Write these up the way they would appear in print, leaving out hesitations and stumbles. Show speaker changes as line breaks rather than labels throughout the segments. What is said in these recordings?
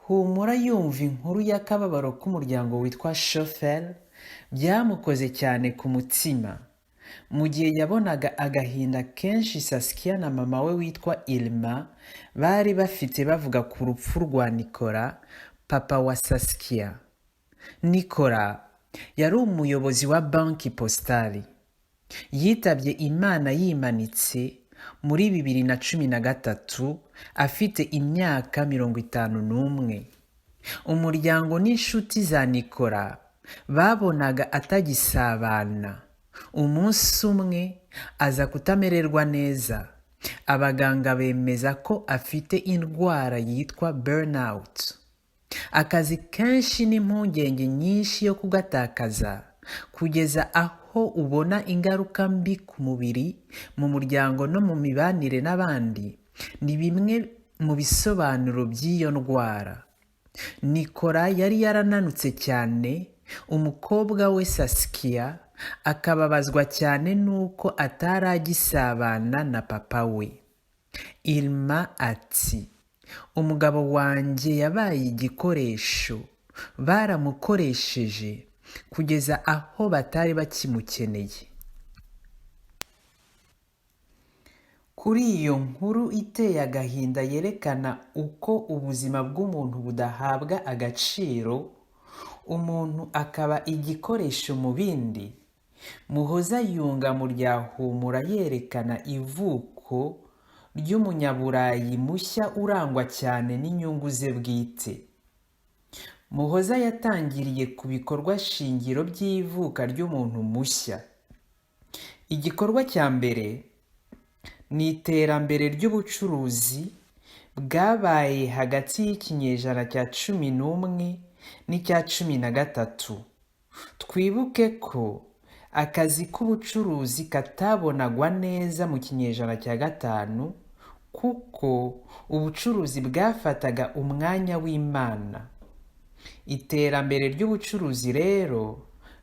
Humura yumva inkuru y'akababaro k'umuryango witwa Schoffel byamukoze cyane ku mutima. Mu gihe yabonaga agahinda kenshi Saskia na mama we witwa Irma bari bafite bavuga ku rupfu rwa Nicolas, papa wa Saskia. Nicolas yari umuyobozi wa banki postali. Yitabye Imana yimanitse muri 2013 afite imyaka 51. Umuryango n'inshuti za Nicolas babonaga atagisabana. Umunsi umwe aza kutamererwa neza. Abaganga bemeza ko afite indwara yitwa burnout. Akazi kenshi n'impungenge nyinshi yo kugatakaza kugeza aho ubona ingaruka mbi ku mubiri, mu muryango no mu mibanire n'abandi, ni bimwe mu bisobanuro by'iyo ndwara. Nicolas yari yarananutse cyane, umukobwa we Saskia akababazwa cyane nuko ataragisabana na papa we. Irma ati, umugabo wanjye yabaye igikoresho, baramukoresheje kugeza aho batari bakimukeneye. Kuri iyo nkuru iteye agahinda yerekana uko ubuzima bw'umuntu budahabwa agaciro, umuntu akaba igikoresho mu bindi, Muhoza yunga mu rya Humura yerekana ivuko ry'umunyaburayi mushya urangwa cyane n'inyungu ze bwite. Muhoza yatangiriye ku bikorwa shingiro by'ivuka ry'umuntu mushya. Igikorwa cya mbere ni iterambere ry'ubucuruzi bwabaye hagati y'ikinyejana cya 11 n'icya 13. Twibuke ko akazi k'ubucuruzi katabonagwa neza mu kinyejana cya 5 kuko ubucuruzi bwafataga umwanya w'Imana. Iterambere ry'ubucuruzi rero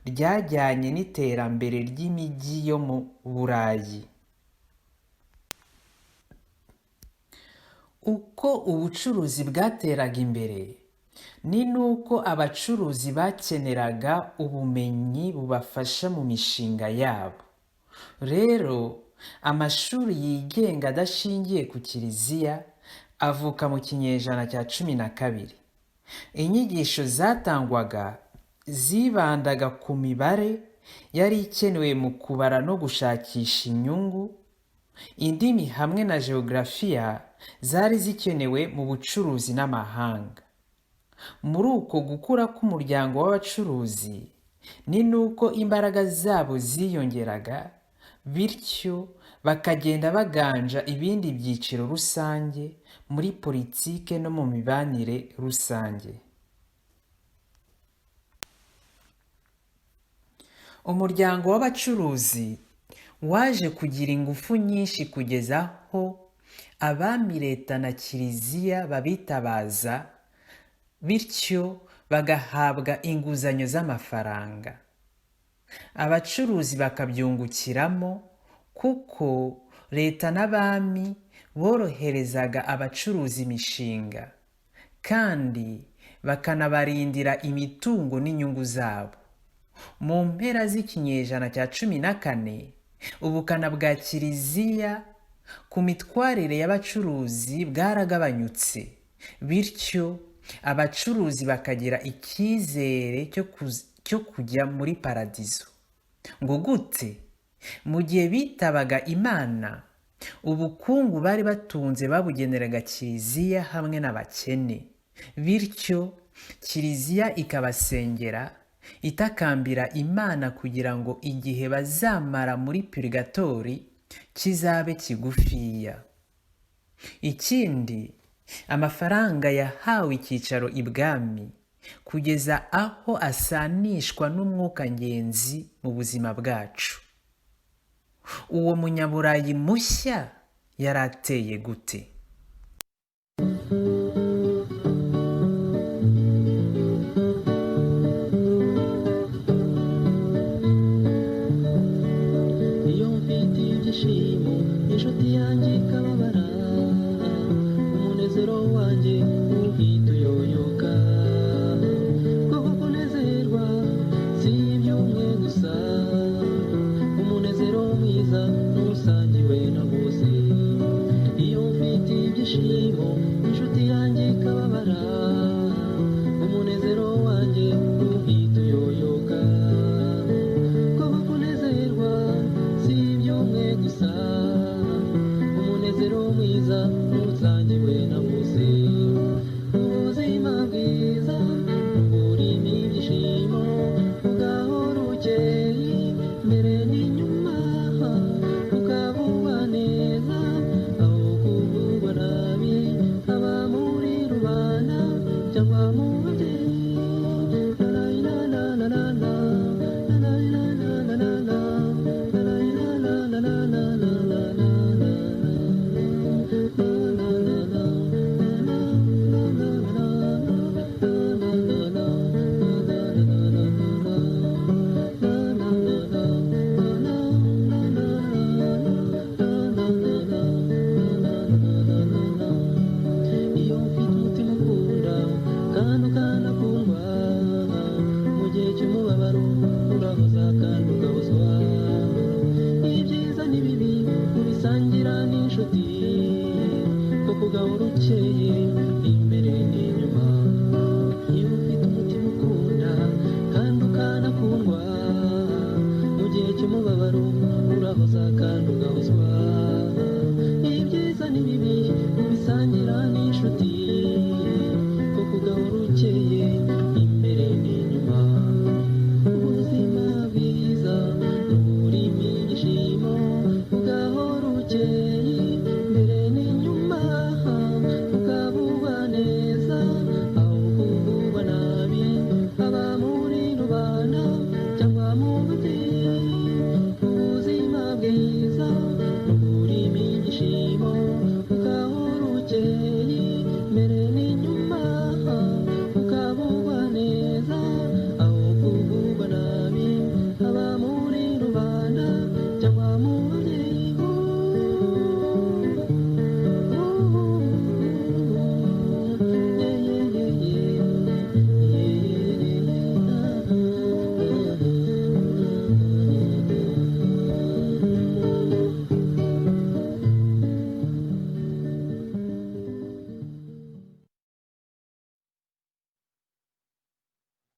ryajyanye n'iterambere ry'imijyi yo mu Burayi. Uko ubucuruzi bwateraga imbere ni nuko abacuruzi bakeneraga ubumenyi bubafasha mu mishinga yabo. Rero amashuri yigenga adashingiye ku kiliziya avuka mu kinyejana cya 12. Inyigisho zatangwaga zibandaga ku mibare yari ikenewe mu kubara no gushakisha inyungu. Indimi hamwe na geografiya zari zikenewe mu bucuruzi n'amahanga. Muri uko gukura k'umuryango w'abacuruzi ni nuko imbaraga zabo ziyongeraga, bityo bakagenda baganja ibindi byiciro rusange muri politike no mu mibanire rusange. Umuryango w'abacuruzi waje kugira ingufu nyinshi kugeza aho abami, leta na kiliziya babitabaza, bityo bagahabwa inguzanyo z'amafaranga. Abacuruzi bakabyungukiramo kuko leta n'abami boroherezaga abacuruzi imishinga kandi bakanabarindira imitungo n'inyungu zabo. Mu mpera z'ikinyejana cya 14, ubukana bwa kiliziya ku mitwarire y'abacuruzi bwaragabanyutse, bityo abacuruzi bakagira icyizere cyo kujya muri paradizo. Ngo gute? Mu gihe bitabaga Imana, ubukungu bari batunze babugeneraga kiliziya hamwe n'abakene, bityo kiliziya ikabasengera itakambira Imana kugira ngo igihe bazamara muri purgatori kizabe kigufiya. Ikindi, amafaranga yahawe icyicaro ibwami kugeza aho asanishwa n'umwuka ngenzi mu buzima bwacu. Uwo munyaburayi mushya yarateye gute?
Iyo mfite ibyishimo inshuti yanjye ikababara, umunezero wanjye uhita uyoyoka. ibyishimo inshuti yanjye ikababara umunezero wanjye uhita uyoyoka kuba kunezerwa si iby'umwe gusa umunezero mwiza ntusangiwe na bose ubuzima bwiza burimo ibyishimo ugahora ukeye mbere n'inyuma ukavugwa neza aho kuvugwa nabi haba muri rubanda cyangwa mu babyeyi iyo mfite umutima ukunda kandi ukanakundwa mu gihe cy'umubabaro urahoza kandi ugahozwa ibyiza n'ibibi ubisangira n'inshuti kuko ugahora ukeye